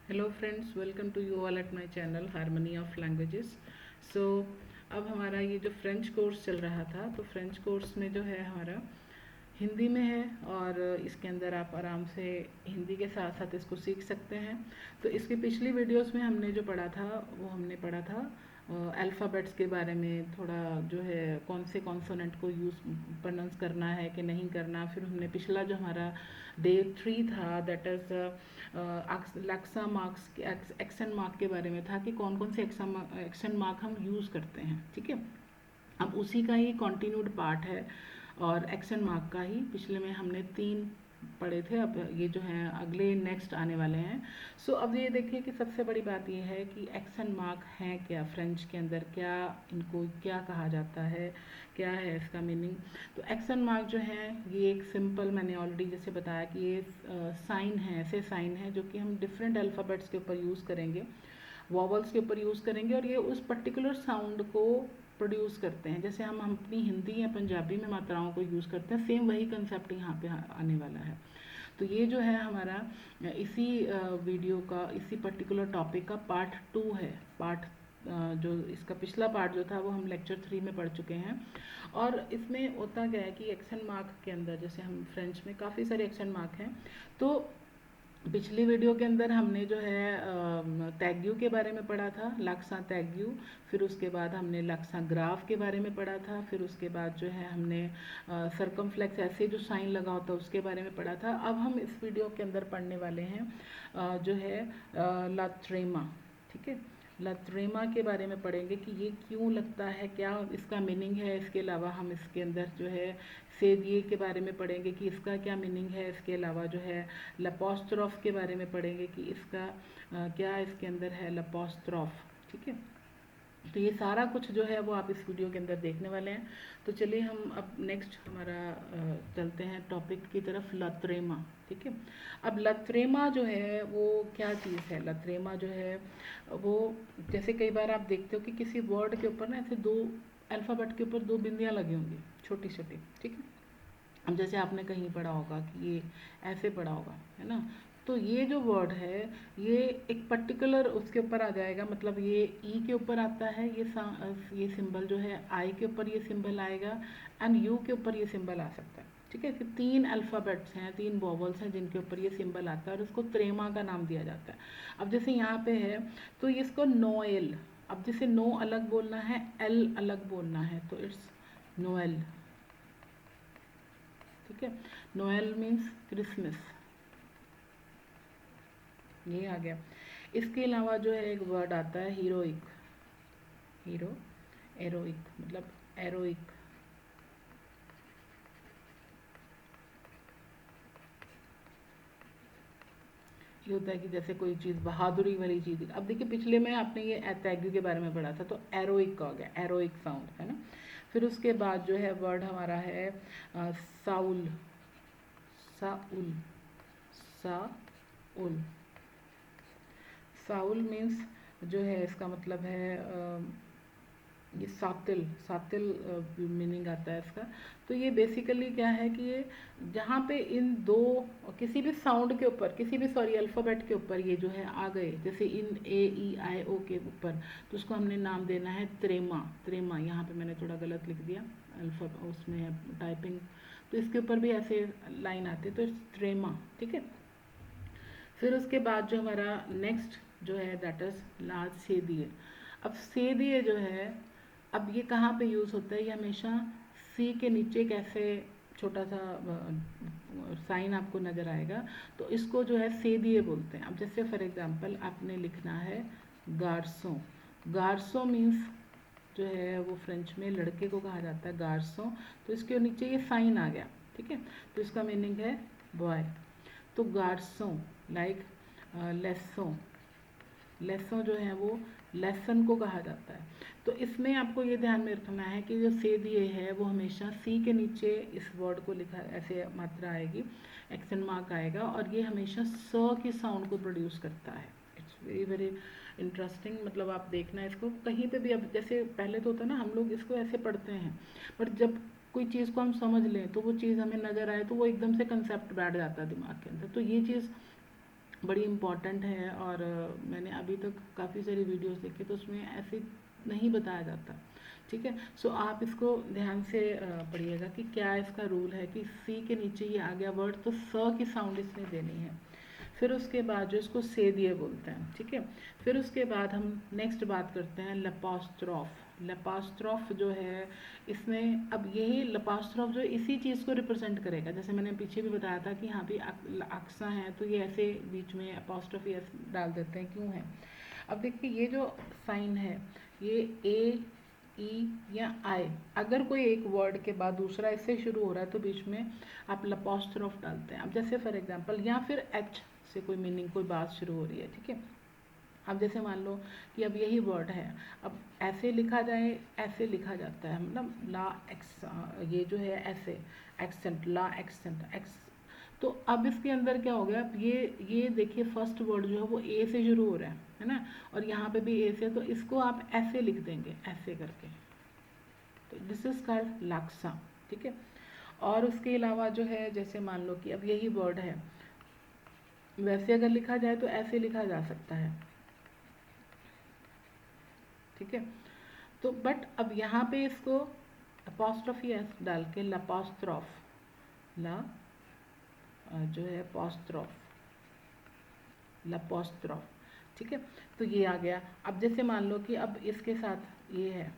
Hello friends, welcome to you all at my channel harmony of languages. So अब हमारा ये जो French course चल रहा था, तो फ्रेंच कोर्स में जो है हमारा हिंदी में है और इसके अंदर आप आराम से हिंदी के साथ साथ इसको सीख सकते हैं। तो इसकी पिछली वीडियोस में हमने जो पढ़ा था वो हमने पढ़ा था अल्फ़ाबेट्स के बारे में, थोड़ा जो है कौन से कॉन्सोनेंट को यूज़ प्रोनाउंस करना है कि नहीं करना। फिर हमने पिछला जो हमारा डे 3 था, दैट इज़ लैक्सा मार्क्स, एक्शन मार्क के बारे में था कि कौन कौन से एक्शन मार्क हम यूज़ करते हैं। ठीक है, अब उसी का ही कंटिन्यूड पार्ट है और एक्शन मार्क का ही पिछले में हमने 3 पढ़े थे। अब ये जो हैं अगले नेक्स्ट आने वाले हैं। सो अब ये देखिए कि सबसे बड़ी बात ये है कि एक्शन मार्क हैं क्या, फ्रेंच के अंदर क्या, इनको क्या कहा जाता है, क्या है इसका मीनिंग। तो एक्शन मार्क जो है ये एक सिंपल, मैंने ऑलरेडी जैसे बताया कि ये साइन है, ऐसे साइन है जो कि हम डिफरेंट अल्फ़ाबेट्स के ऊपर यूज़ करेंगे, वॉवल्स के ऊपर यूज़ करेंगे और ये उस पर्टिकुलर साउंड को प्रोड्यूस करते हैं। जैसे हम अपनी हिंदी या पंजाबी में मात्राओं को यूज़ करते हैं, सेम वही कंसेप्ट यहाँ पे आने वाला है। तो ये जो है हमारा इसी वीडियो का, इसी पर्टिकुलर टॉपिक का पार्ट 2 है। पार्ट जो इसका पिछला पार्ट जो था वो हम लेक्चर 3 में पढ़ चुके हैं। और इसमें होता क्या है कि एक्शन मार्क के अंदर, जैसे हम फ्रेंच में काफ़ी सारे एक्शन मार्क हैं, तो पिछली वीडियो के अंदर हमने जो है तैग्यू के बारे में पढ़ा था, लक्सा तैग्यू। फिर उसके बाद हमने लक्सा ग्राफ के बारे में पढ़ा था। फिर उसके बाद जो है हमने सरकमफ्लेक्स, ऐसे जो साइन लगा होता है उसके बारे में पढ़ा था। अब हम इस वीडियो के अंदर पढ़ने वाले हैं जो है लात्रेमा। ठीक है, लात्रेमा के बारे में पढ़ेंगे कि ये क्यों लगता है, क्या इसका मीनिंग है। इसके अलावा हम इसके अंदर जो है सेदिए के बारे में पढ़ेंगे कि इसका क्या मीनिंग है। इसके अलावा जो है लपोस्ट्रॉफ के बारे में पढ़ेंगे कि इसका क्या इसके अंदर है, लपोस्ट्रॉफ। ठीक है, तो ये सारा कुछ जो है वो आप इस वीडियो के अंदर देखने वाले हैं। तो चलिए हम अब नेक्स्ट हमारा चलते हैं टॉपिक की तरफ, लत्रेमा। ठीक है, अब लत्रेमा जो है वो क्या चीज़ है। लत्रेमा जो है वो, जैसे कई बार आप देखते हो कि किसी वर्ड के ऊपर ना ऐसे दो अल्फ़ाबेट के ऊपर 2 बिंदियाँ लगी होंगी, छोटी छोटी। ठीक है, अब जैसे आपने कहीं पढ़ा होगा कि ये ऐसे पढ़ा होगा, है ना। तो ये जो वर्ड है ये एक पर्टिकुलर उसके ऊपर आ जाएगा, मतलब ये ई के ऊपर आता है, ये सिंबल जो है, आई के ऊपर ये सिंबल आएगा एंड यू के ऊपर ये सिंबल आ सकता है। ठीक है, कि 3 अल्फ़ाबेट्स हैं, 3 वॉवल्स हैं जिनके ऊपर ये सिंबल आता है और उसको त्रेमा का नाम दिया जाता है। अब जैसे यहाँ पे है तो इसको नोएल, अब जैसे नो अलग बोलना है, एल अलग बोलना है, तो इट्स नोएल। ठीक है, नोएल मीन्स क्रिसमस, ये आ गया। इसके अलावा जो है एक वर्ड आता है हीरोइक, हीरो, एरोइक, मतलब एरोइक। ये होता है कि जैसे कोई चीज़ बहादुरी वाली चीज़। अब देखिए पिछले में आपने ये एतैग्यू के बारे में पढ़ा था, तो एरोइक का हो गया, एरोइक साउंड, है ना। फिर उसके बाद जो है वर्ड हमारा है Saul, Saul, Saul. Saul means जो है इसका मतलब है ये सातिल, सातिल मीनिंग आता है इसका। तो ये बेसिकली क्या है कि ये जहाँ पे इन दो, किसी भी साउंड के ऊपर, किसी भी सॉरी अल्फ़ाबेट के ऊपर ये जो है आ गए, जैसे इन ए ई आई ओ के ऊपर, तो उसको हमने नाम देना है त्रेमा। त्रेमा, यहाँ पे मैंने थोड़ा गलत लिख दिया, अल्फ़ा उसमें है टाइपिंग, तो इसके ऊपर भी ऐसे लाइन आते, तो त्रेमा। ठीक है, फिर उसके बाद जो हमारा नेक्स्ट जो है दैट इज़ लार्ज सेदिए। अब सेदिए जो है, अब ये कहाँ पे यूज़ होता है, ये हमेशा सी के नीचे कैसे छोटा सा साइन आपको नज़र आएगा, तो इसको जो है सेदिए बोलते हैं। अब जैसे फॉर एग्जांपल आपने लिखना है गार्सों, गार्सों मीन्स जो है वो फ्रेंच में लड़के को कहा जाता है गार्सों, तो इसके नीचे ये साइन आ गया। ठीक है, तो इसका मीनिंग है बॉय। तो गार्सों लाइक लेसों, लेसों जो है वो लेसन को कहा जाता है। तो इसमें आपको ये ध्यान में रखना है कि जो से दिए है वो हमेशा सी के नीचे इस वर्ड को लिखा, ऐसे मात्रा आएगी, एक्शन मार्क आएगा, और ये हमेशा स की साउंड को प्रोड्यूस करता है। इट्स वेरी वेरी इंटरेस्टिंग, मतलब आप देखना इसको कहीं पे भी। अब जैसे पहले तो होता है ना, हम लोग इसको ऐसे पढ़ते हैं, बट जब कोई चीज़ को हम समझ लें तो वो चीज़ हमें नज़र आए तो वो एकदम से कंसेप्ट बैठ जाता है दिमाग के अंदर। तो ये चीज़ बड़ी इम्पॉर्टेंट है। और मैंने अभी तक काफ़ी सारी वीडियोस देखे तो उसमें ऐसे नहीं बताया जाता, ठीक है। सो आप इसको ध्यान से पढ़िएगा कि क्या इसका रूल है कि सी के नीचे ये आ गया वर्ड तो स की साउंड इसने देनी है। फिर उसके बाद जो इसको से दिए बोलते हैं, ठीक है। फिर उसके बाद हम नेक्स्ट बात करते हैं लपास्ट्रॉफ। लपास्ट्रॉफ जो है इसमें अब यही लपास्ट्रॉफ जो इसी चीज़ को रिप्रेजेंट करेगा। जैसे मैंने पीछे भी बताया था कि यहाँ पे अक्सा है तो ये ऐसे बीच में अपोस्ट्रोफी डाल देते हैं, क्यों है। अब देखिए ये जो साइन है ये ए ई या आई, अगर कोई एक वर्ड के बाद दूसरा इससे शुरू हो रहा है तो बीच में आप लपोस्ट्रोफ डालते हैं। अब जैसे फॉर एग्जांपल या फिर एच से कोई मीनिंग कोई बात शुरू हो रही है, ठीक है। अब जैसे मान लो कि अब यही वर्ड है, अब ऐसे लिखा जाए, ऐसे लिखा जाता है, मतलब ला एक्स, ये जो है ऐसे एक्सेंट, ला एक्सेंट एक्स। तो अब इसके अंदर क्या हो गया, अब ये देखिए फर्स्ट वर्ड जो है वो ए से शुरू हो रहा है ना, और यहाँ पे भी ए से, तो इसको आप ऐसे लिख देंगे ऐसे करके, तो दिस इज कॉल्ड लाक्सा, ठीक है। और उसके अलावा जो है जैसे मान लो कि अब यही वर्ड है, वैसे अगर लिखा जाए तो ऐसे लिखा जा सकता है, ठीक है। तो बट अब यहाँ पे इसको अपोस्ट्रोफी एस डाल के लपोस्ट्रॉफ, ला जो है पोस्ट्रॉफ, लपोस्ट्रॉफ, ठीक है। तो ये आ गया। अब जैसे मान लो कि अब इसके साथ ये है,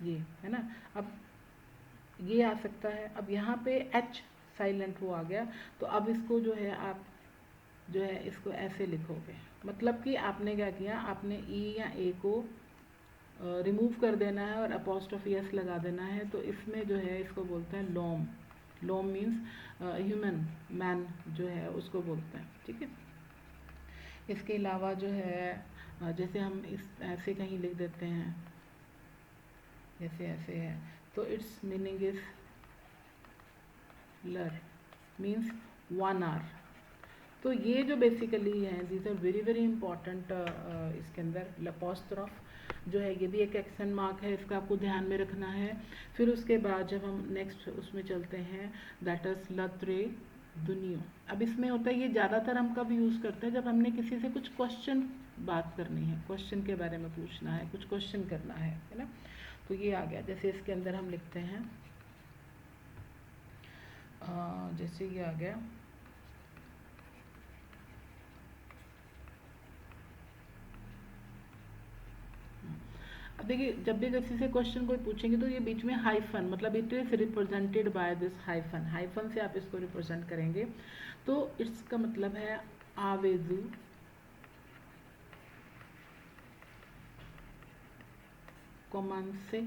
ये है ना, अब ये आ सकता है। अब यहाँ पे एच साइलेंट वो आ गया, तो अब इसको जो है आप जो है इसको ऐसे लिखोगे, मतलब कि आपने क्या किया, आपने ई या ए को रिमूव कर देना है और अपोस्ट्रोफी एस लगा देना है। तो इसमें जो है इसको बोलते हैं लोम। लोम मीन्स ह्यूमन, मैन जो है उसको बोलते हैं, ठीक है। इसके अलावा जो है जैसे हम इस ऐसे कहीं लिख देते हैं, जैसे ऐसे है, तो इट्स मीनिंग इज लर, मीन्स 1 आवर। तो ये जो बेसिकली हैं these are very very important. इसके अंदर लपोस्ट्रॉफ जो है ये भी एक एक्शन मार्क है, इसका आपको ध्यान में रखना है। फिर उसके बाद जब हम नेक्स्ट उसमें चलते हैं दैट इज लत्रे दुनियो। अब इसमें होता है, ये ज़्यादातर हम कब यूज़ करते हैं, जब हमने किसी से कुछ क्वेश्चन बात करनी है, क्वेश्चन के बारे में पूछना है, कुछ क्वेश्चन करना है ना। तो ये आ गया। जैसे इसके अंदर हम लिखते हैं जैसे ये आ गया, अब देखिए जब भी किसी से क्वेश्चन कोई पूछेंगे तो ये बीच में हाइफन, मतलब it is represented by this hyphen, hyphen से आप इसको रिप्रेजेंट करेंगे। तो इसका मतलब है आवेदु कोमांसे,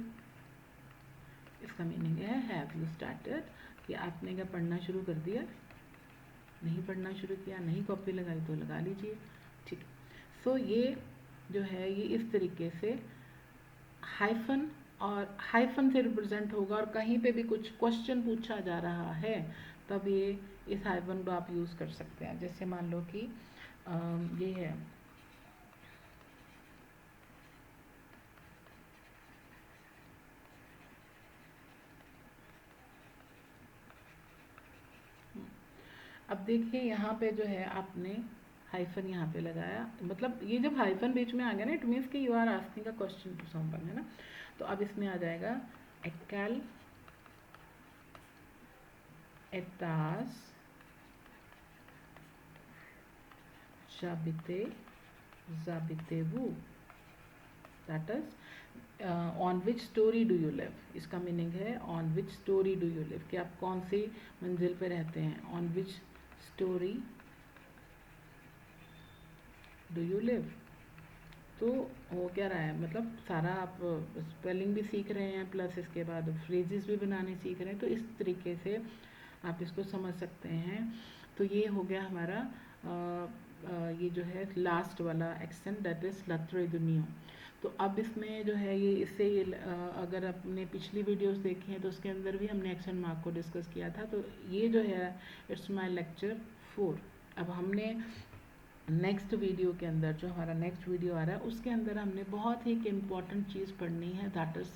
इसका मीनिंग है हैव यू स्टार्टेड, कि आपने क्या पढ़ना शुरू कर दिया, नहीं पढ़ना शुरू किया, नहीं कॉपी लगाई तो लगा लीजिए, ठीक। सो ये जो है ये इस तरीके से हाइफन और हाइफन से रिप्रेजेंट होगा, और कहीं पे भी कुछ क्वेश्चन पूछा जा रहा है तब ये इस हाइफन को आप यूज़ कर सकते हैं। जैसे मान लो कि ये है अब देखिए यहाँ पे जो है आपने हाइफन यहाँ पे लगाया, मतलब ये जब हाइफन बीच में आ गया ना, इट मीन्स कि you are asking a question to someone, है ना। तो अब इसमें आ जाएगा एक्ल एतास जाबिते जाबितेवु, that is on which storey do you live. इसका मीनिंग है on which storey do you live, कि आप कौन सी मंजिल पे रहते हैं, on which storey do you live. तो हो क्या रहा है, मतलब सारा आप स्पेलिंग भी सीख रहे हैं प्लस इसके बाद फ्रेजेस भी बनाने सीख रहे हैं, तो इस तरीके से आप इसको समझ सकते हैं। तो ये हो गया हमारा ये जो है लास्ट वाला एक्शन, दैट इज लत्रे दुनिया। तो अब इसमें जो है ये इससे अगर आपने पिछली वीडियोस देखी हैं तो उसके अंदर भी हमने एक्शन मार्क को डिस्कस किया था। तो ये जो है इट्स माय लेक्चर 4। अब हमने नेक्स्ट वीडियो के अंदर, जो हमारा नेक्स्ट वीडियो आ रहा है उसके अंदर हमने बहुत ही एक इम्पॉर्टेंट चीज़ पढ़नी है, दैट इज़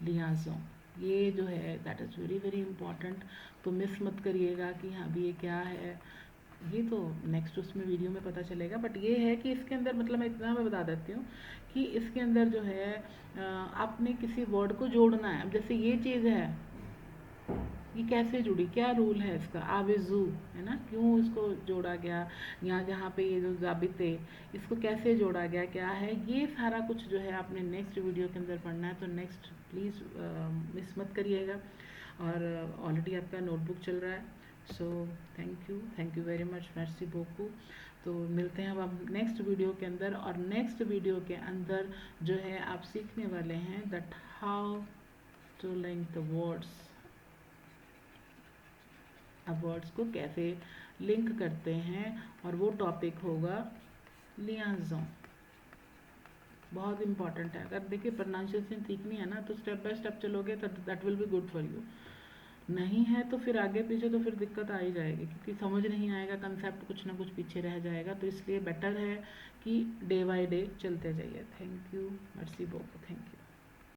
लिहाजों। ये जो है that is very very important, तो मिस मत करिएगा कि हाँ भी ये क्या है, ये तो नेक्स्ट उसमें वीडियो में पता चलेगा, बट ये है कि इसके अंदर मतलब मैं इतना मैं बता देती हूँ कि इसके अंदर जो है आपने किसी वर्ड को जोड़ना है। अब जैसे ये चीज़ है, ये कैसे जुड़ी, क्या रूल है इसका, आविज़ू है ना, क्यों इसको जोड़ा गया, यहाँ जहाँ पे ये जो ज़ाबिते, इसको कैसे जोड़ा गया, क्या है, ये सारा कुछ जो है आपने नेक्स्ट वीडियो के अंदर पढ़ना है। तो नेक्स्ट प्लीज़ मिस मत करिएगा। और ऑलरेडी आपका नोटबुक चल रहा है। So thank you very much, मेर्सी बोकू। तो मिलते हैं अब हम नेक्स्ट वीडियो के अंदर, और नेक्स्ट वीडियो के अंदर जो है आप सीखने वाले हैं that how to link the words. अब वर्ड्स को कैसे लिंक करते हैं, और वो टॉपिक होगा लियाज़ों। बहुत इंपॉर्टेंट है। अगर देखिए प्रोनाउंसिएशन सीखनी है ना, तो स्टेप बाय स्टेप चलोगे तो that will be good for you. नहीं है तो फिर आगे पीछे तो फिर दिक्कत आ ही जाएगी, क्योंकि समझ नहीं आएगा, कंसेप्ट कुछ ना कुछ पीछे रह जाएगा। तो इसलिए बेटर है कि डे बाय डे चलते जाइए। Thank you, mercy Boko, thank you.